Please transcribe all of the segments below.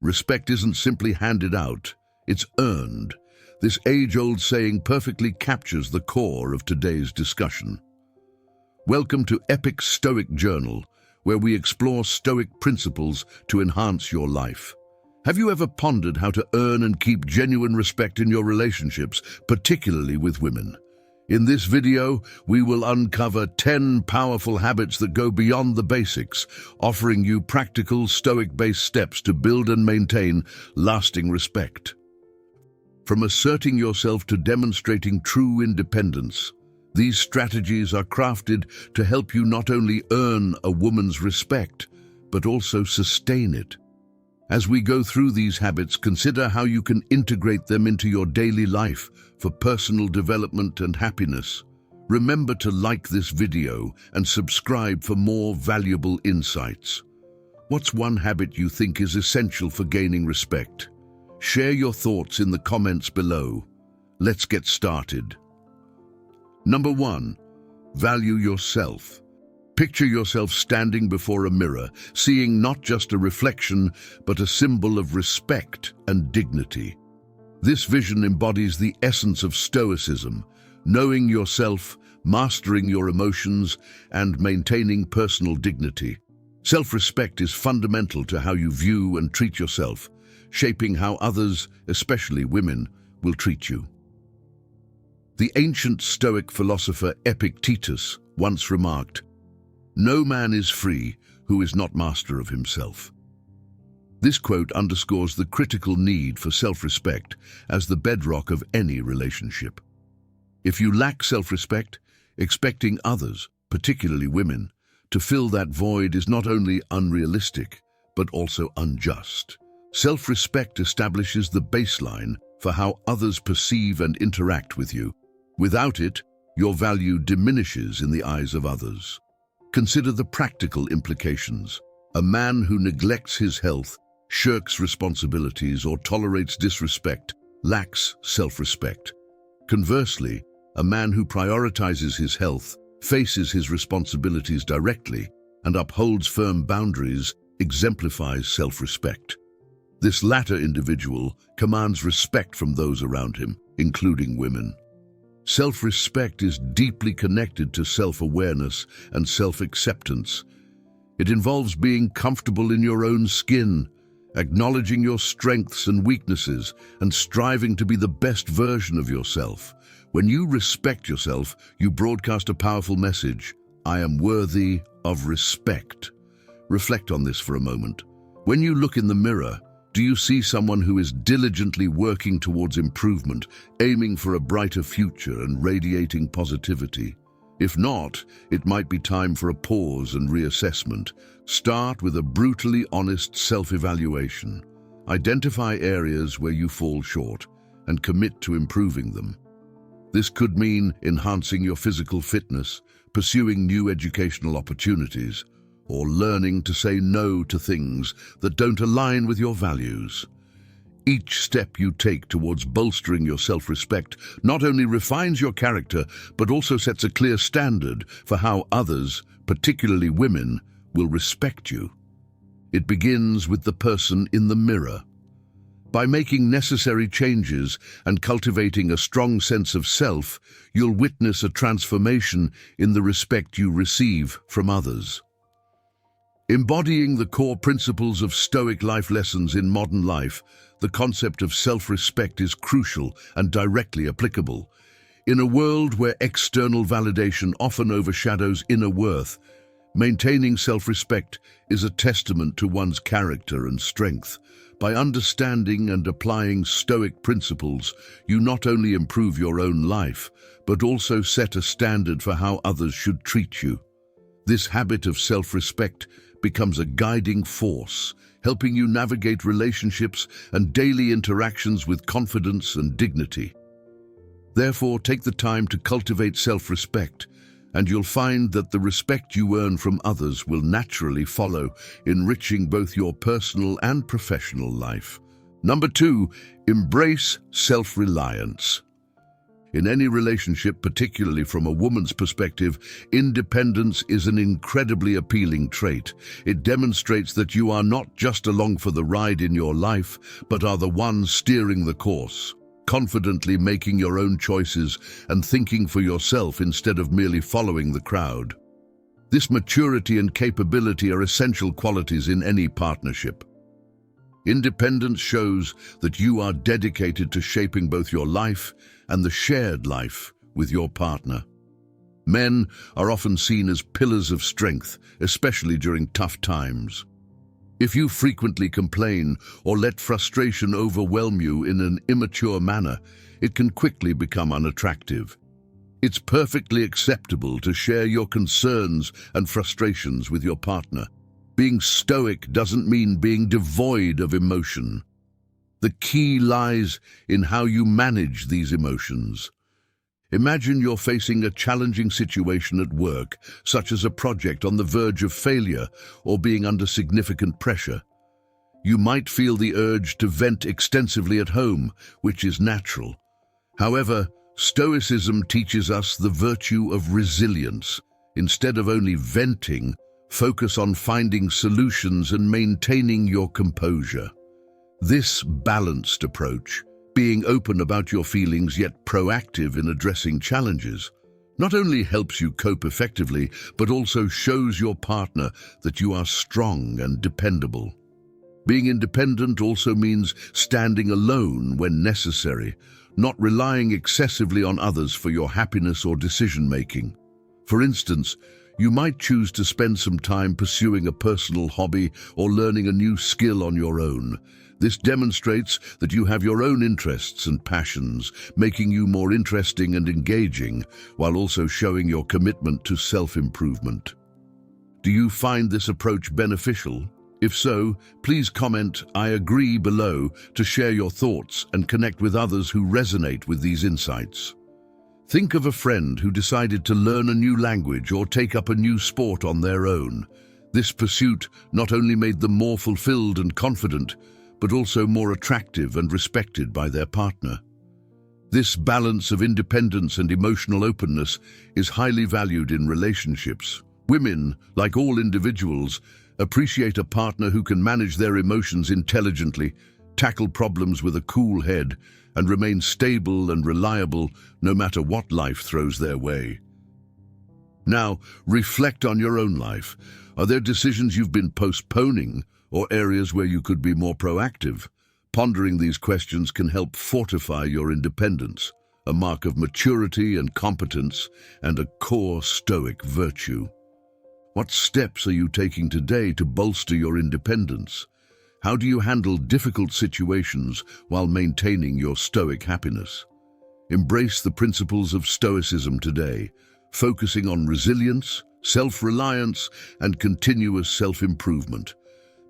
Respect isn't simply handed out, it's earned. This age-old saying perfectly captures the core of today's discussion. Welcome to Epic Stoic Journal, where we explore Stoic principles to enhance your life. Have you ever pondered how to earn and keep genuine respect in your relationships, particularly with women? In this video, we will uncover 10 powerful habits that go beyond the basics, offering you practical Stoic-based steps to build and maintain lasting respect. From asserting yourself to demonstrating true independence, these strategies are crafted to help you not only earn a woman's respect, but also sustain it. As we go through these habits, consider how you can integrate them into your daily life for personal development and happiness. Remember to like this video and subscribe for more valuable insights. What's one habit you think is essential for gaining respect? Share your thoughts in the comments below. Let's get started. Number 1. Value yourself. Picture yourself standing before a mirror, seeing not just a reflection, but a symbol of respect and dignity. This vision embodies the essence of Stoicism, knowing yourself, mastering your emotions, and maintaining personal dignity. Self-respect is fundamental to how you view and treat yourself, shaping how others, especially women, will treat you. The ancient Stoic philosopher Epictetus once remarked, "No man is free who is not master of himself." This quote underscores the critical need for self-respect as the bedrock of any relationship. If you lack self-respect, expecting others, particularly women, to fill that void is not only unrealistic, but also unjust. Self-respect establishes the baseline for how others perceive and interact with you. Without it, your value diminishes in the eyes of others. Consider the practical implications. A man who neglects his health, shirks responsibilities, or tolerates disrespect lacks self-respect. Conversely, a man who prioritizes his health, faces his responsibilities directly, and upholds firm boundaries exemplifies self-respect. This latter individual commands respect from those around him, including women. Self-respect is deeply connected to self-awareness and self-acceptance. It involves being comfortable in your own skin, acknowledging your strengths and weaknesses, and striving to be the best version of yourself. When you respect yourself, you broadcast a powerful message: I am worthy of respect. Reflect on this for a moment. When you look in the mirror, do you see someone who is diligently working towards improvement, aiming for a brighter future and radiating positivity? If not, it might be time for a pause and reassessment. Start with a brutally honest self-evaluation. Identify areas where you fall short and commit to improving them. This could mean enhancing your physical fitness, pursuing new educational opportunities, or learning to say no to things that don't align with your values. Each step you take towards bolstering your self-respect not only refines your character, but also sets a clear standard for how others, particularly women, will respect you. It begins with the person in the mirror. By making necessary changes and cultivating a strong sense of self, you'll witness a transformation in the respect you receive from others. Embodying the core principles of Stoic life lessons in modern life, the concept of self-respect is crucial and directly applicable. In a world where external validation often overshadows inner worth, maintaining self-respect is a testament to one's character and strength. By understanding and applying Stoic principles, you not only improve your own life, but also set a standard for how others should treat you. This habit of self-respect becomes a guiding force, helping you navigate relationships and daily interactions with confidence and dignity. Therefore, take the time to cultivate self-respect, and you'll find that the respect you earn from others will naturally follow, enriching both your personal and professional life. Number 2, embrace self-reliance. In any relationship, particularly from a woman's perspective, independence is an incredibly appealing trait. It demonstrates that you are not just along for the ride in your life, but are the one steering the course, confidently making your own choices and thinking for yourself instead of merely following the crowd. This maturity and capability are essential qualities in any partnership. Independence shows that you are dedicated to shaping both your life and the shared life with your partner. Men are often seen as pillars of strength, especially during tough times. If you frequently complain or let frustration overwhelm you in an immature manner, it can quickly become unattractive. It's perfectly acceptable to share your concerns and frustrations with your partner. Being stoic doesn't mean being devoid of emotion. The key lies in how you manage these emotions. Imagine you're facing a challenging situation at work, such as a project on the verge of failure or being under significant pressure. You might feel the urge to vent extensively at home, which is natural. However, Stoicism teaches us the virtue of resilience. Instead of only venting, focus on finding solutions and maintaining your composure. This balanced approach, being open about your feelings yet proactive in addressing challenges, not only helps you cope effectively, but also shows your partner that you are strong and dependable. Being independent also means standing alone when necessary, not relying excessively on others for your happiness or decision-making. For instance, you might choose to spend some time pursuing a personal hobby or learning a new skill on your own. This demonstrates that you have your own interests and passions, making you more interesting and engaging, while also showing your commitment to self-improvement. Do you find this approach beneficial? If so, please comment "I agree" below to share your thoughts and connect with others who resonate with these insights. Think of a friend who decided to learn a new language or take up a new sport on their own. This pursuit not only made them more fulfilled and confident, but also more attractive and respected by their partner. This balance of independence and emotional openness is highly valued in relationships. Women, like all individuals, appreciate a partner who can manage their emotions intelligently, tackle problems with a cool head, and remain stable and reliable no matter what life throws their way. Now, reflect on your own life. Are there decisions you've been postponing or areas where you could be more proactive? Pondering these questions can help fortify your independence, a mark of maturity and competence and a core Stoic virtue. What steps are you taking today to bolster your independence? How do you handle difficult situations while maintaining your Stoic happiness? Embrace the principles of Stoicism today, focusing on resilience, self-reliance, and continuous self-improvement.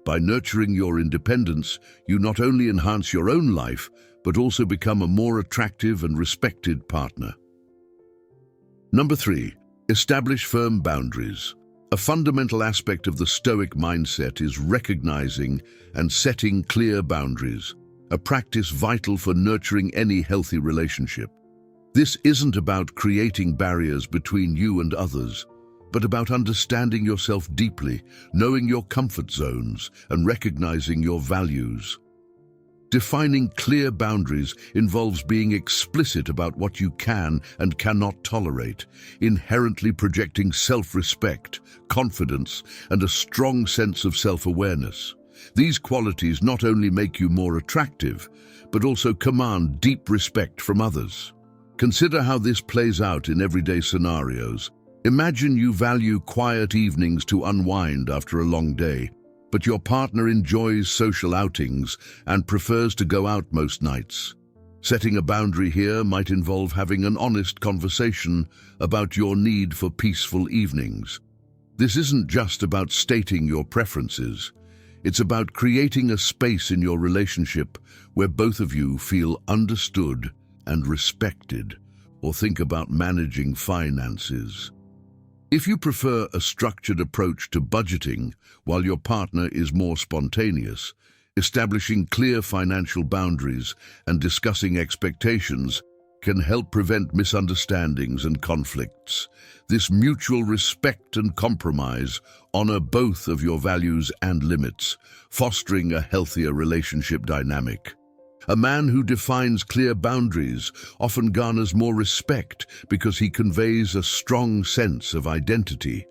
By nurturing your independence, you not only enhance your own life, but also become a more attractive and respected partner. Number 3, establish firm boundaries. A fundamental aspect of the Stoic mindset is recognizing and setting clear boundaries, a practice vital for nurturing any healthy relationship. This isn't about creating barriers between you and others, but about understanding yourself deeply, knowing your comfort zones, and recognizing your values. Defining clear boundaries involves being explicit about what you can and cannot tolerate, inherently projecting self-respect, confidence, and a strong sense of self-awareness. These qualities not only make you more attractive, but also command deep respect from others. Consider how this plays out in everyday scenarios. Imagine you value quiet evenings to unwind after a long day, but your partner enjoys social outings and prefers to go out most nights. Setting a boundary here might involve having an honest conversation about your need for peaceful evenings. This isn't just about stating your preferences. It's about creating a space in your relationship where both of you feel understood and respected. Or think about managing finances. If you prefer a structured approach to budgeting while your partner is more spontaneous, establishing clear financial boundaries and discussing expectations can help prevent misunderstandings and conflicts. This mutual respect and compromise honor both of your values and limits, fostering a healthier relationship dynamic. A man who defines clear boundaries often garners more respect because he conveys a strong sense of identity.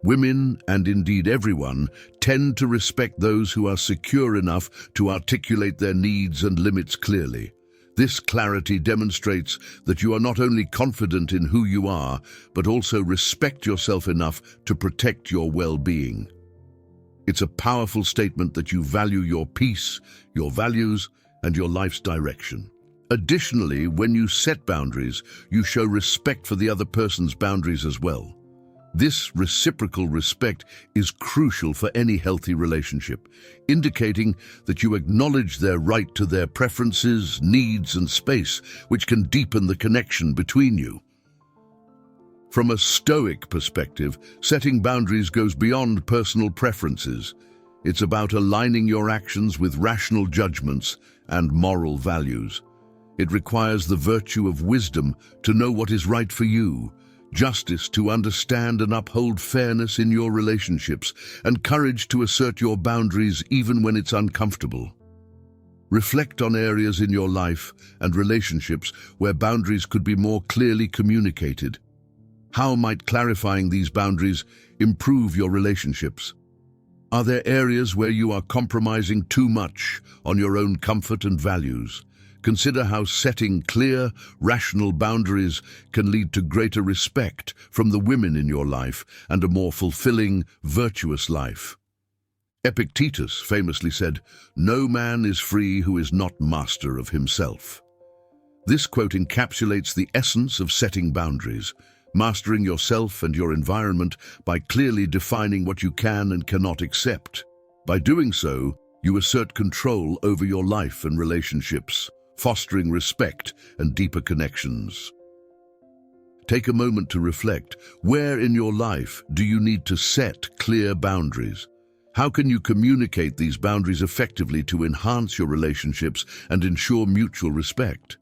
Women, and indeed everyone, tend to respect those who are secure enough to articulate their needs and limits clearly. This clarity demonstrates that you are not only confident in who you are, but also respect yourself enough to protect your well-being. It's a powerful statement that you value your peace, your values, and your life's direction. Additionally, when you set boundaries, you show respect for the other person's boundaries as well. This reciprocal respect is crucial for any healthy relationship, indicating that you acknowledge their right to their preferences, needs, and space, which can deepen the connection between you. From a Stoic perspective, setting boundaries goes beyond personal preferences. It's about aligning your actions with rational judgments and moral values. It requires the virtue of wisdom to know what is right for you, justice to understand and uphold fairness in your relationships, and courage to assert your boundaries even when it's uncomfortable. Reflect on areas in your life and relationships where boundaries could be more clearly communicated. How might clarifying these boundaries improve your relationships? Are there areas where you are compromising too much on your own comfort and values? Consider how setting clear, rational boundaries can lead to greater respect from the women in your life and a more fulfilling, virtuous life. Epictetus famously said, "No man is free who is not master of himself." This quote encapsulates the essence of setting boundaries, mastering yourself and your environment by clearly defining what you can and cannot accept. By doing so, you assert control over your life and relationships, fostering respect and deeper connections. Take a moment to reflect. Where in your life do you need to set clear boundaries? How can you communicate these boundaries effectively to enhance your relationships and ensure mutual respect?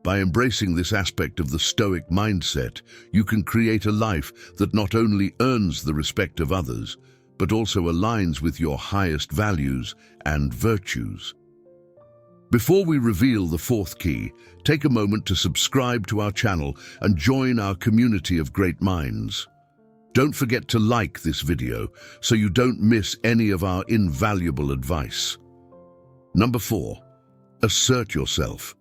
By embracing this aspect of the Stoic mindset, you can create a life that not only earns the respect of others, but also aligns with your highest values and virtues. Before we reveal the fourth key, take a moment to subscribe to our channel and join our community of great minds. Don't forget to like this video so you don't miss any of our invaluable advice. Number 4, assert yourself.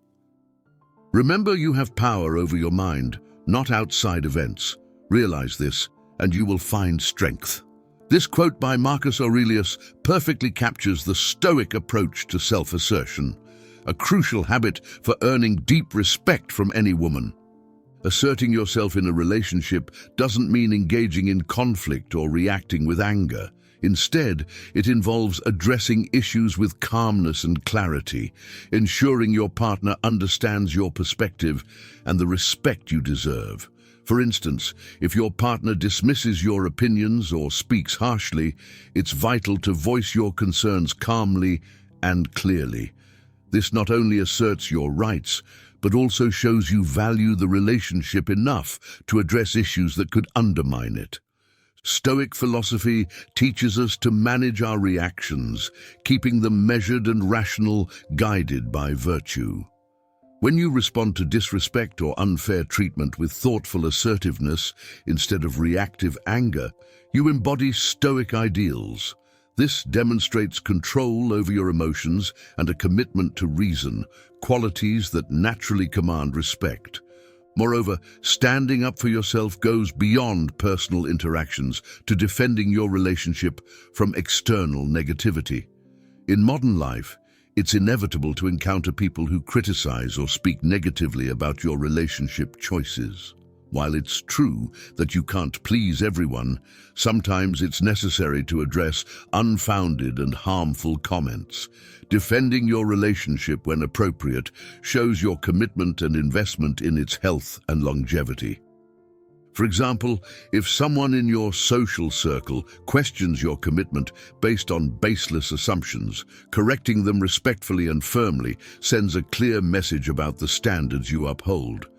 Remember, you have power over your mind, not outside events. Realize this, and you will find strength. This quote by Marcus Aurelius perfectly captures the Stoic approach to self-assertion, a crucial habit for earning deep respect from any woman. Asserting yourself in a relationship doesn't mean engaging in conflict or reacting with anger. Instead, it involves addressing issues with calmness and clarity, ensuring your partner understands your perspective and the respect you deserve. For instance, if your partner dismisses your opinions or speaks harshly, it's vital to voice your concerns calmly and clearly. This not only asserts your rights, but also shows you value the relationship enough to address issues that could undermine it. Stoic philosophy teaches us to manage our reactions, keeping them measured and rational, guided by virtue. When you respond to disrespect or unfair treatment with thoughtful assertiveness instead of reactive anger, you embody Stoic ideals. This demonstrates control over your emotions and a commitment to reason, qualities that naturally command respect. Moreover, standing up for yourself goes beyond personal interactions to defending your relationship from external negativity. In modern life, it's inevitable to encounter people who criticize or speak negatively about your relationship choices. While it's true that you can't please everyone, sometimes it's necessary to address unfounded and harmful comments. Defending your relationship when appropriate shows your commitment and investment in its health and longevity. For example, if someone in your social circle questions your commitment based on baseless assumptions, correcting them respectfully and firmly sends a clear message about the standards you uphold.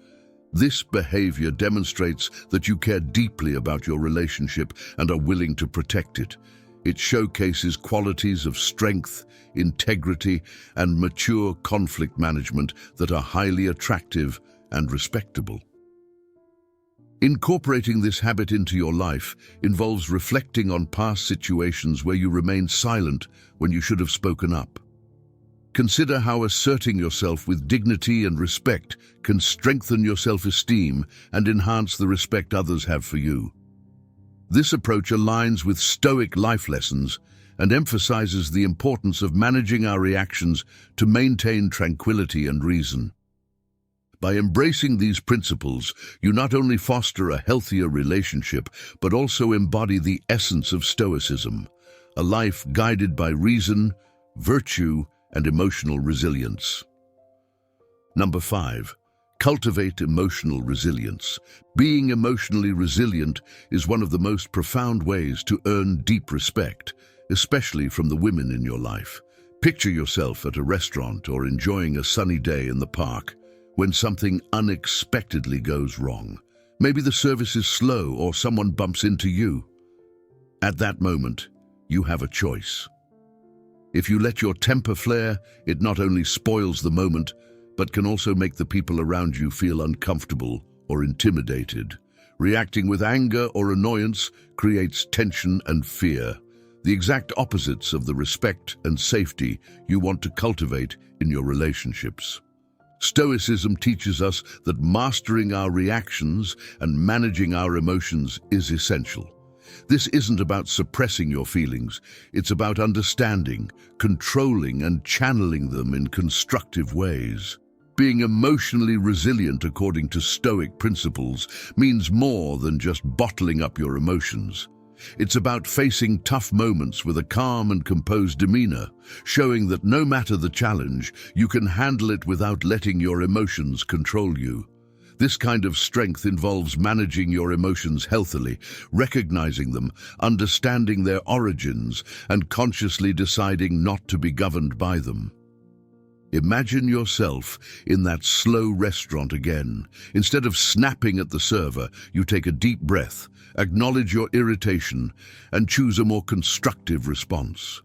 This behavior demonstrates that you care deeply about your relationship and are willing to protect it. It showcases qualities of strength, integrity, and mature conflict management that are highly attractive and respectable. Incorporating this habit into your life involves reflecting on past situations where you remained silent when you should have spoken up. Consider how asserting yourself with dignity and respect can strengthen your self-esteem and enhance the respect others have for you. This approach aligns with Stoic life lessons and emphasizes the importance of managing our reactions to maintain tranquility and reason. By embracing these principles, you not only foster a healthier relationship, but also embody the essence of Stoicism, a life guided by reason, virtue, and emotional resilience. Number 5. Cultivate emotional resilience. Being emotionally resilient is one of the most profound ways to earn deep respect, especially from the women in your life. Picture yourself at a restaurant or enjoying a sunny day in the park when something unexpectedly goes wrong. Maybe the service is slow or someone bumps into you. At that moment, you have a choice. If you let your temper flare, it not only spoils the moment, but can also make the people around you feel uncomfortable or intimidated. Reacting with anger or annoyance creates tension and fear, the exact opposites of the respect and safety you want to cultivate in your relationships. Stoicism teaches us that mastering our reactions and managing our emotions is essential. This isn't about suppressing your feelings, it's about understanding, controlling, and channeling them in constructive ways. Being emotionally resilient according to Stoic principles means more than just bottling up your emotions. It's about facing tough moments with a calm and composed demeanor, showing that no matter the challenge, you can handle it without letting your emotions control you. This kind of strength involves managing your emotions healthily, recognizing them, understanding their origins, and consciously deciding not to be governed by them. Imagine yourself in that slow restaurant again. Instead of snapping at the server, you take a deep breath, acknowledge your irritation, and choose a more constructive response.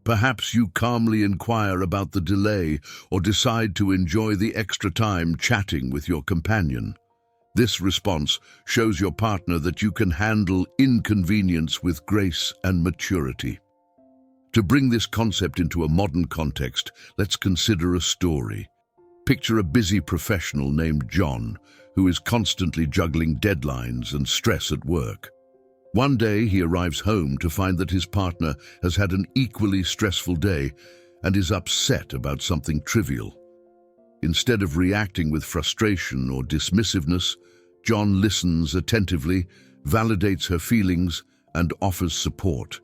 Perhaps you calmly inquire about the delay or decide to enjoy the extra time chatting with your companion. This response shows your partner that you can handle inconvenience with grace and maturity. To bring this concept into a modern context, let's consider a story. Picture a busy professional named John, who is constantly juggling deadlines and stress at work. One day, he arrives home to find that his partner has had an equally stressful day and is upset about something trivial. Instead of reacting with frustration or dismissiveness, John listens attentively, validates her feelings, and offers support.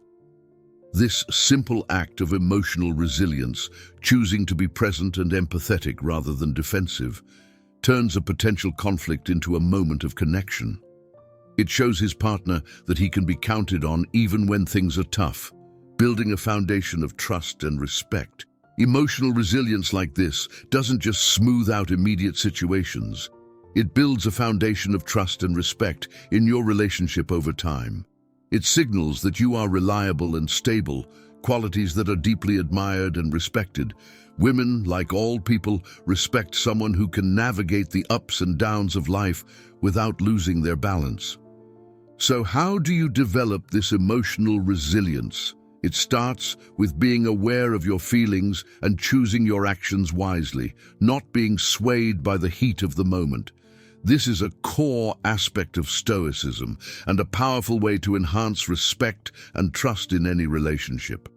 This simple act of emotional resilience, choosing to be present and empathetic rather than defensive, turns a potential conflict into a moment of connection. It shows his partner that he can be counted on even when things are tough, building a foundation of trust and respect. Emotional resilience like this doesn't just smooth out immediate situations. It builds a foundation of trust and respect in your relationship over time. It signals that you are reliable and stable, qualities that are deeply admired and respected. Women, like all people, respect someone who can navigate the ups and downs of life without losing their balance. So how do you develop this emotional resilience? It starts with being aware of your feelings and choosing your actions wisely, not being swayed by the heat of the moment. This is a core aspect of Stoicism and a powerful way to enhance respect and trust in any relationship.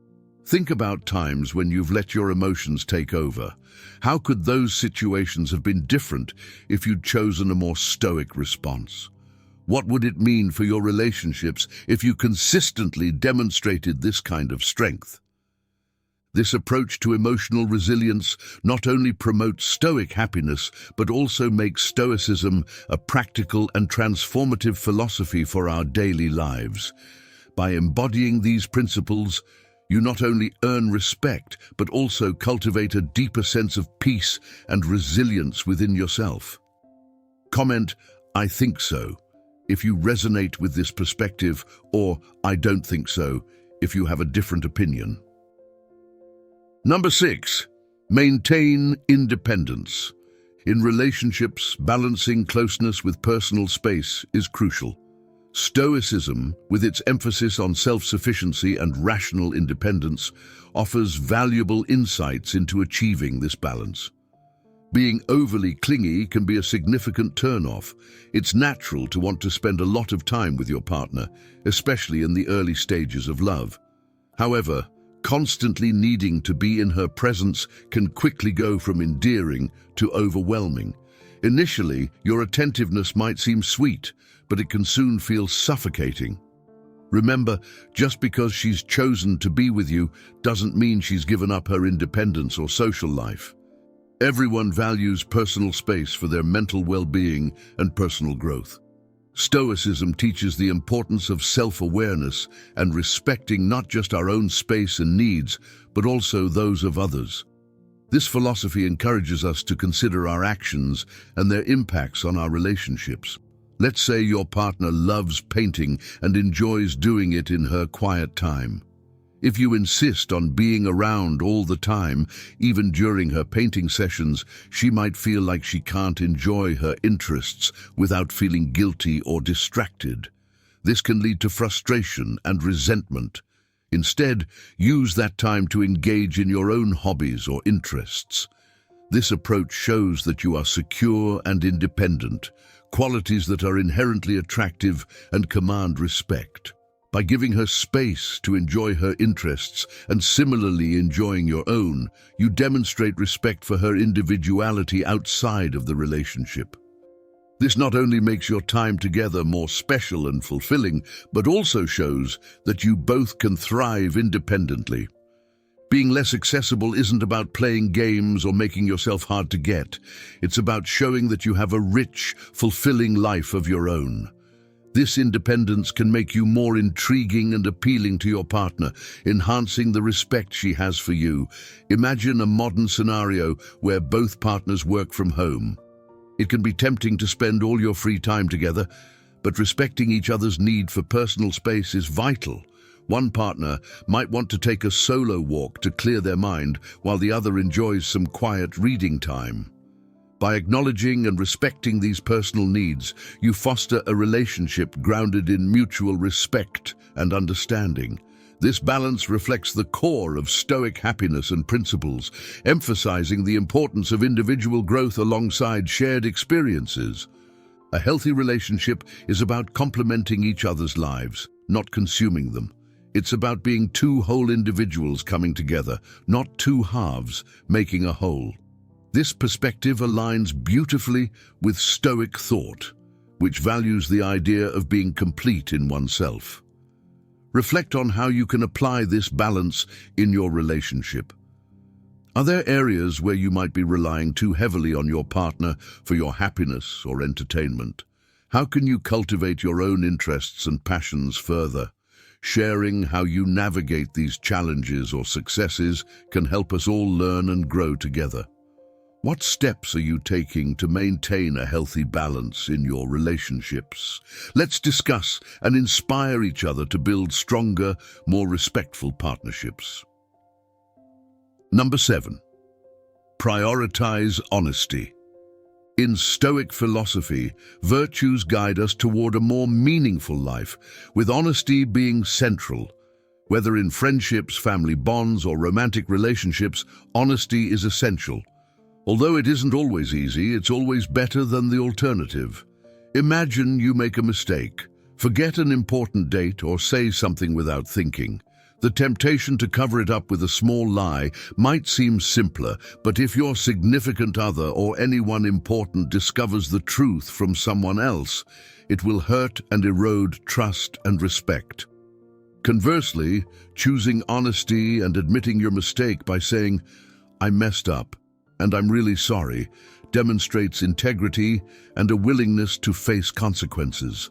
Think about times when you've let your emotions take over. How could those situations have been different if you'd chosen a more stoic response? What would it mean for your relationships if you consistently demonstrated this kind of strength? This approach to emotional resilience not only promotes Stoic happiness, but also makes Stoicism a practical and transformative philosophy for our daily lives. By embodying these principles, you not only earn respect, but also cultivate a deeper sense of peace and resilience within yourself. Comment, "I think so," if you resonate with this perspective, or "I don't think so," if you have a different opinion. Number 6, maintain independence. In relationships, balancing closeness with personal space is crucial. Stoicism, with its emphasis on self-sufficiency and rational independence, offers valuable insights into achieving this balance. Being overly clingy can be a significant turn-off. It's natural to want to spend a lot of time with your partner, especially in the early stages of love. However, constantly needing to be in her presence can quickly go from endearing to overwhelming. Initially, your attentiveness might seem sweet, but it can soon feel suffocating. Remember, just because she's chosen to be with you doesn't mean she's given up her independence or social life. Everyone values personal space for their mental well-being and personal growth. Stoicism teaches the importance of self-awareness and respecting not just our own space and needs, but also those of others. This philosophy encourages us to consider our actions and their impacts on our relationships. Let's say your partner loves painting and enjoys doing it in her quiet time. If you insist on being around all the time, even during her painting sessions, she might feel like she can't enjoy her interests without feeling guilty or distracted. This can lead to frustration and resentment. Instead, use that time to engage in your own hobbies or interests. This approach shows that you are secure and independent, qualities that are inherently attractive and command respect. By giving her space to enjoy her interests and similarly enjoying your own, you demonstrate respect for her individuality outside of the relationship. This not only makes your time together more special and fulfilling, but also shows that you both can thrive independently. Being less accessible isn't about playing games or making yourself hard to get. It's about showing that you have a rich, fulfilling life of your own. This independence can make you more intriguing and appealing to your partner, enhancing the respect she has for you. Imagine a modern scenario where both partners work from home. It can be tempting to spend all your free time together, but respecting each other's need for personal space is vital. One partner might want to take a solo walk to clear their mind, while the other enjoys some quiet reading time. By acknowledging and respecting these personal needs, you foster a relationship grounded in mutual respect and understanding. This balance reflects the core of Stoic happiness and principles, emphasizing the importance of individual growth alongside shared experiences. A healthy relationship is about complementing each other's lives, not consuming them. It's about being two whole individuals coming together, not two halves making a whole. This perspective aligns beautifully with Stoic thought, which values the idea of being complete in oneself. Reflect on how you can apply this balance in your relationship. Are there areas where you might be relying too heavily on your partner for your happiness or entertainment? How can you cultivate your own interests and passions further? Sharing how you navigate these challenges or successes can help us all learn and grow together. What steps are you taking to maintain a healthy balance in your relationships? Let's discuss and inspire each other to build stronger, more respectful partnerships. Number 7, prioritize honesty. In Stoic philosophy, virtues guide us toward a more meaningful life, with honesty being central. Whether in friendships, family bonds, or romantic relationships, honesty is essential. Although it isn't always easy, it's always better than the alternative. Imagine you make a mistake, forget an important date, or say something without thinking. The temptation to cover it up with a small lie might seem simpler, but if your significant other or anyone important discovers the truth from someone else, it will hurt and erode trust and respect. Conversely, choosing honesty and admitting your mistake by saying, "I messed up, and I'm really sorry," demonstrates integrity and a willingness to face consequences.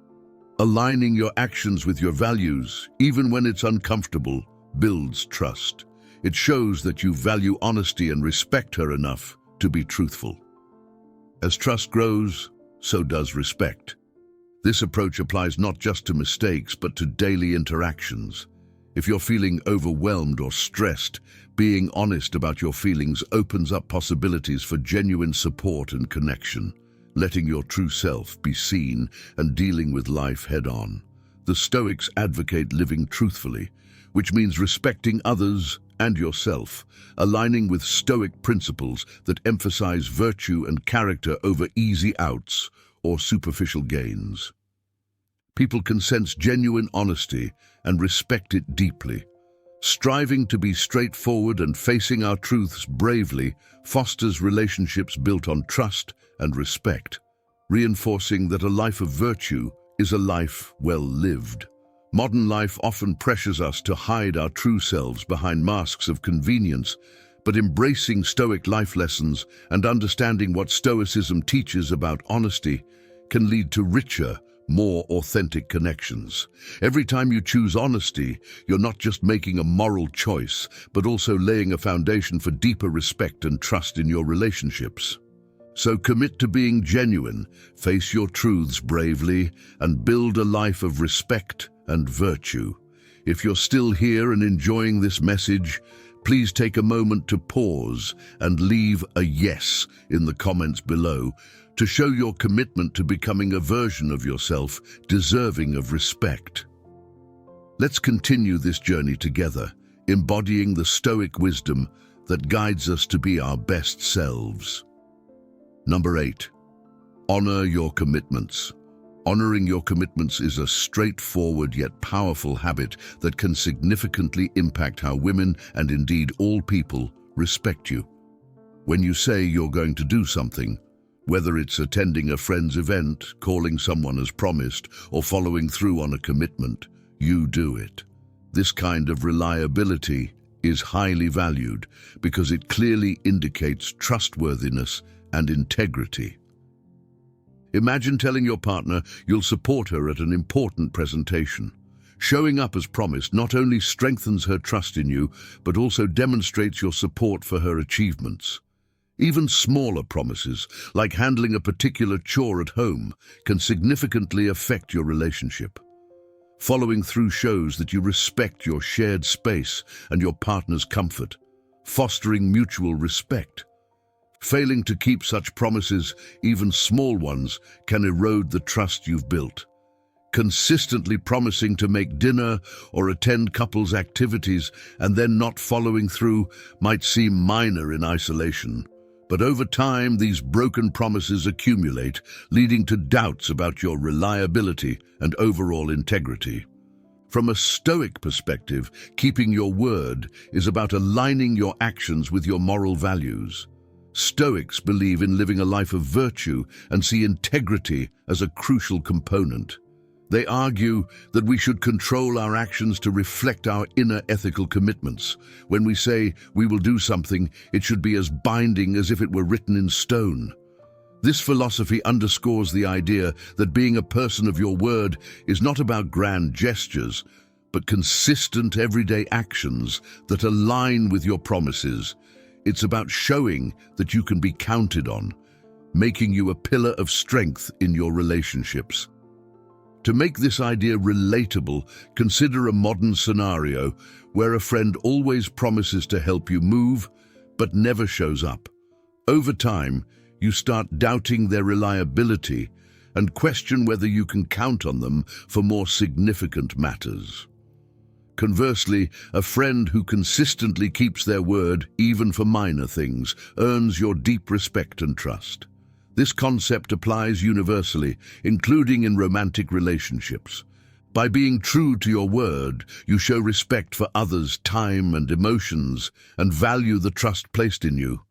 Aligning your actions with your values, even when it's uncomfortable, builds trust. It shows that you value honesty and respect her enough to be truthful. As trust grows, so does respect. This approach applies not just to mistakes, but to daily interactions. If you're feeling overwhelmed or stressed, being honest about your feelings opens up possibilities for genuine support and connection, letting your true self be seen and dealing with life head-on. The Stoics advocate living truthfully, which means respecting others and yourself, aligning with Stoic principles that emphasize virtue and character over easy outs or superficial gains. People can sense genuine honesty and respect it deeply. Striving to be straightforward and facing our truths bravely fosters relationships built on trust and respect, reinforcing that a life of virtue is a life well lived. Modern life often pressures us to hide our true selves behind masks of convenience, but embracing Stoic life lessons and understanding what Stoicism teaches about honesty can lead to richer, more authentic connections. Every time you choose honesty, you're not just making a moral choice, but also laying a foundation for deeper respect and trust in your relationships. So commit to being genuine, face your truths bravely, and build a life of respect and virtue. If you're still here and enjoying this message, please take a moment to pause and leave a yes in the comments below to show your commitment to becoming a version of yourself deserving of respect. Let's continue this journey together, embodying the Stoic wisdom that guides us to be our best selves. Number 8. Honor your commitments. Honoring your commitments is a straightforward yet powerful habit that can significantly impact how women, and indeed all people, respect you. When you say you're going to do something, whether it's attending a friend's event, calling someone as promised, or following through on a commitment, you do it. This kind of reliability is highly valued because it clearly indicates trustworthiness and integrity. Imagine telling your partner you'll support her at an important presentation. Showing up as promised not only strengthens her trust in you, but also demonstrates your support for her achievements. Even smaller promises, like handling a particular chore at home, can significantly affect your relationship. Following through shows that you respect your shared space and your partner's comfort, fostering mutual respect. Failing to keep such promises, even small ones, can erode the trust you've built. Consistently promising to make dinner or attend couples' activities and then not following through might seem minor in isolation. But over time, these broken promises accumulate, leading to doubts about your reliability and overall integrity. From a Stoic perspective, keeping your word is about aligning your actions with your moral values. Stoics believe in living a life of virtue and see integrity as a crucial component. They argue that we should control our actions to reflect our inner ethical commitments. When we say we will do something, it should be as binding as if it were written in stone. This philosophy underscores the idea that being a person of your word is not about grand gestures, but consistent everyday actions that align with your promises. It's about showing that you can be counted on, making you a pillar of strength in your relationships. To make this idea relatable, consider a modern scenario where a friend always promises to help you move, but never shows up. Over time, you start doubting their reliability and question whether you can count on them for more significant matters. Conversely, a friend who consistently keeps their word, even for minor things, earns your deep respect and trust. This concept applies universally, including in romantic relationships. By being true to your word, you show respect for others' time and emotions, and value the trust placed in you.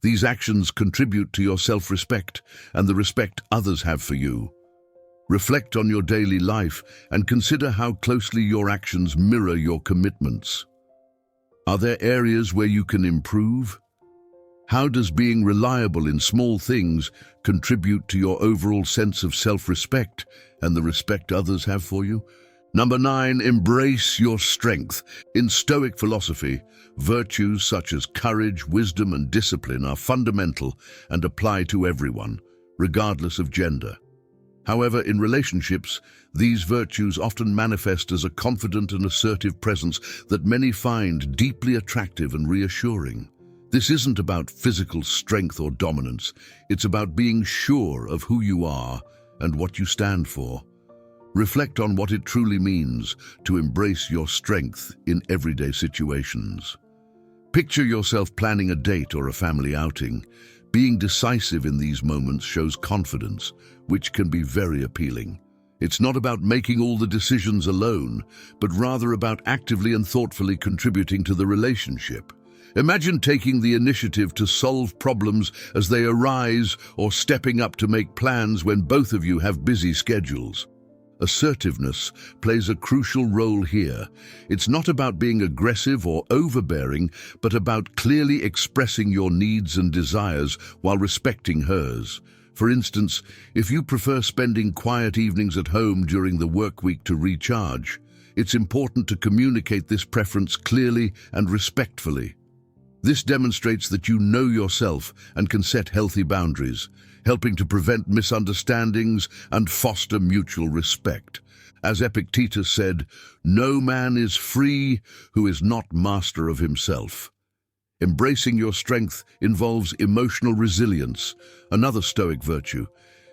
These actions contribute to your self-respect and the respect others have for you. Reflect on your daily life and consider how closely your actions mirror your commitments. Are there areas where you can improve? How does being reliable in small things contribute to your overall sense of self-respect and the respect others have for you? Number 9, embrace your strength. In Stoic philosophy, virtues such as courage, wisdom, and discipline are fundamental and apply to everyone, regardless of gender. However, in relationships, these virtues often manifest as a confident and assertive presence that many find deeply attractive and reassuring. This isn't about physical strength or dominance. It's about being sure of who you are and what you stand for. Reflect on what it truly means to embrace your strength in everyday situations. Picture yourself planning a date or a family outing. Being decisive in these moments shows confidence, which can be very appealing. It's not about making all the decisions alone, but rather about actively and thoughtfully contributing to the relationship. Imagine taking the initiative to solve problems as they arise or stepping up to make plans when both of you have busy schedules. Assertiveness plays a crucial role here. It's not about being aggressive or overbearing, but about clearly expressing your needs and desires while respecting hers. For instance, if you prefer spending quiet evenings at home during the work week to recharge, it's important to communicate this preference clearly and respectfully. This demonstrates that you know yourself and can set healthy boundaries, helping to prevent misunderstandings and foster mutual respect. As Epictetus said, "No man is free who is not master of himself." Embracing your strength involves emotional resilience, another Stoic virtue.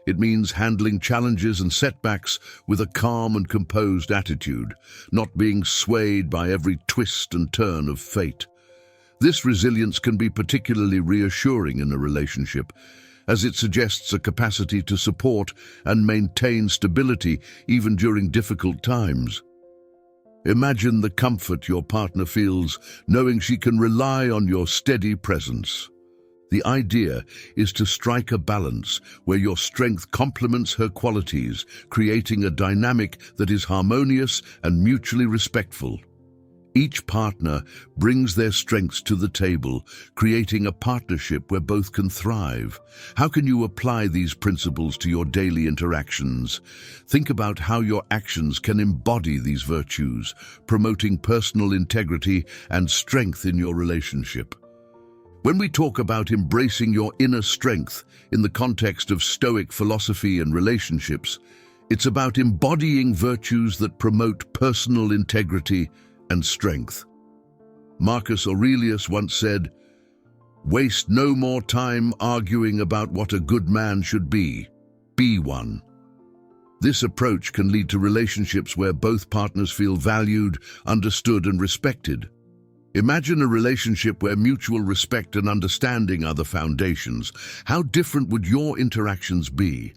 It means handling challenges and setbacks with a calm and composed attitude, not being swayed by every twist and turn of fate. This resilience can be particularly reassuring in a relationship, as it suggests a capacity to support and maintain stability even during difficult times. Imagine the comfort your partner feels knowing she can rely on your steady presence. The idea is to strike a balance where your strength complements her qualities, creating a dynamic that is harmonious and mutually respectful. Each partner brings their strengths to the table, creating a partnership where both can thrive. How can you apply these principles to your daily interactions? Think about how your actions can embody these virtues, promoting personal integrity and strength in your relationship. When we talk about embracing your inner strength in the context of Stoic philosophy and relationships, it's about embodying virtues that promote personal integrity and strength. Marcus Aurelius once said, "Waste no more time arguing about what a good man should be one." This approach can lead to relationships where both partners feel valued, understood, and respected. Imagine a relationship where mutual respect and understanding are the foundations. How different would your interactions be?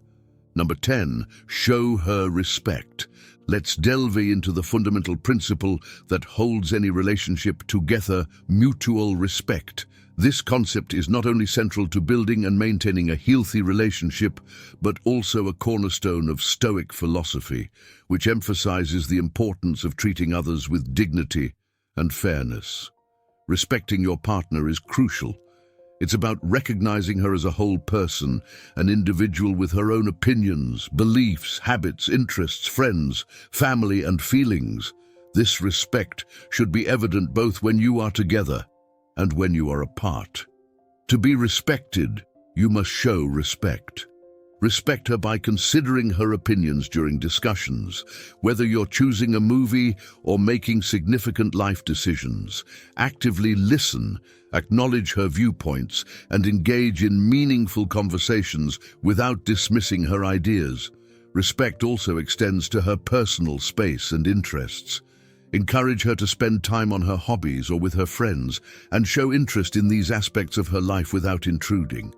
Number 10, show her respect. Let's delve into the fundamental principle that holds any relationship together: mutual respect. This concept is not only central to building and maintaining a healthy relationship, but also a cornerstone of Stoic philosophy, which emphasizes the importance of treating others with dignity and fairness. Respecting your partner is crucial. It's about recognizing her as a whole person, an individual with her own opinions, beliefs, habits, interests, friends, family, and feelings. This respect should be evident both when you are together and when you are apart. To be respected, you must show respect. Respect her by considering her opinions during discussions, whether you're choosing a movie or making significant life decisions. Actively listen, acknowledge her viewpoints, and engage in meaningful conversations without dismissing her ideas. Respect also extends to her personal space and interests. Encourage her to spend time on her hobbies or with her friends, and show interest in these aspects of her life without intruding.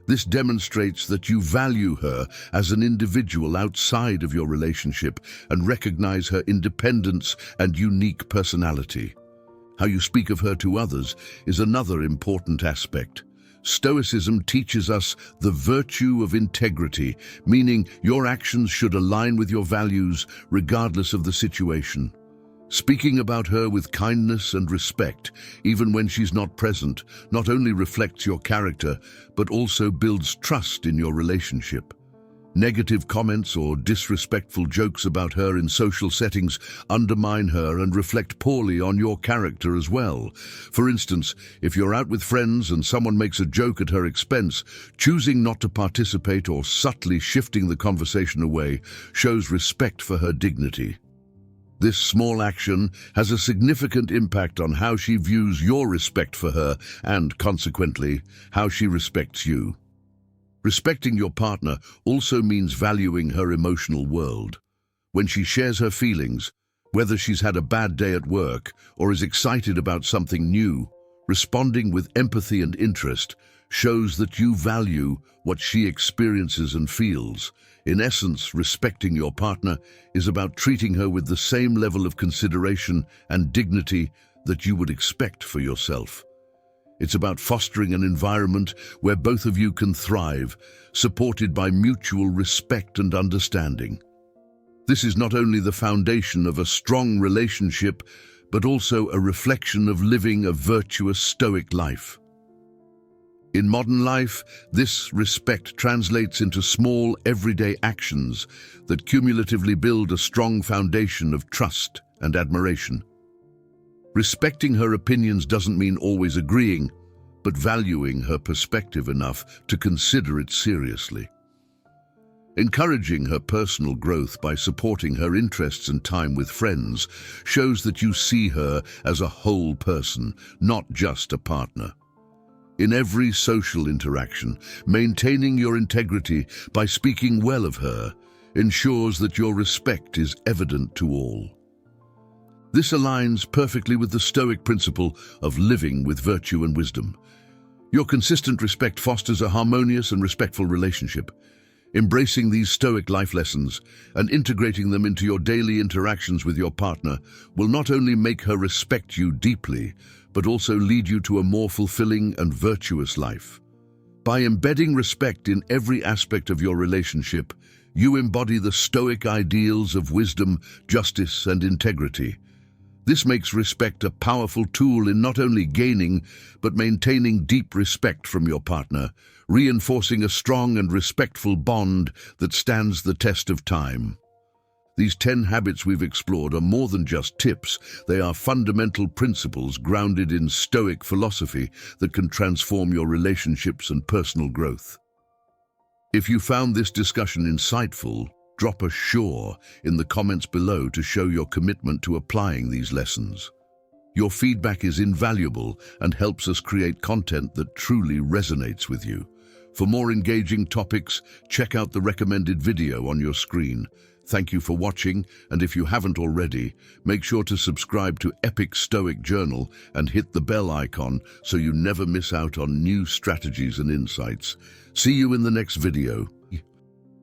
This demonstrates that you value her as an individual outside of your relationship and recognize her independence and unique personality. How you speak of her to others is another important aspect. Stoicism teaches us the virtue of integrity, meaning your actions should align with your values regardless of the situation. Speaking about her with kindness and respect, even when she's not present, not only reflects your character, but also builds trust in your relationship. Negative comments or disrespectful jokes about her in social settings undermine her and reflect poorly on your character as well. For instance, if you're out with friends and someone makes a joke at her expense, choosing not to participate or subtly shifting the conversation away shows respect for her dignity. This small action has a significant impact on how she views your respect for her and, consequently, how she respects you. Respecting your partner also means valuing her emotional world. When she shares her feelings, whether she's had a bad day at work or is excited about something new, responding with empathy and interest shows that you value what she experiences and feels. In essence, respecting your partner is about treating her with the same level of consideration and dignity that you would expect for yourself. It's about fostering an environment where both of you can thrive, supported by mutual respect and understanding. This is not only the foundation of a strong relationship, but also a reflection of living a virtuous Stoic life. In modern life, this respect translates into small, everyday actions that cumulatively build a strong foundation of trust and admiration. Respecting her opinions doesn't mean always agreeing, but valuing her perspective enough to consider it seriously. Encouraging her personal growth by supporting her interests and time with friends shows that you see her as a whole person, not just a partner. In every social interaction, maintaining your integrity by speaking well of her ensures that your respect is evident to all. This aligns perfectly with the Stoic principle of living with virtue and wisdom. Your consistent respect fosters a harmonious and respectful relationship. Embracing these Stoic life lessons and integrating them into your daily interactions with your partner will not only make her respect you deeply, but also lead you to a more fulfilling and virtuous life. By embedding respect in every aspect of your relationship, you embody the Stoic ideals of wisdom, justice, and integrity. This makes respect a powerful tool in not only gaining, but maintaining deep respect from your partner, reinforcing a strong and respectful bond that stands the test of time. These 10 habits we've explored are more than just tips. They are fundamental principles grounded in Stoic philosophy that can transform your relationships and personal growth. If you found this discussion insightful, drop a "sure" in the comments below to show your commitment to applying these lessons. Your feedback is invaluable and helps us create content that truly resonates with you. For more engaging topics, check out the recommended video on your screen. Thank you for watching, and if you haven't already, make sure to subscribe to Epic Stoic Journal and hit the bell icon so you never miss out on new strategies and insights. See you in the next video.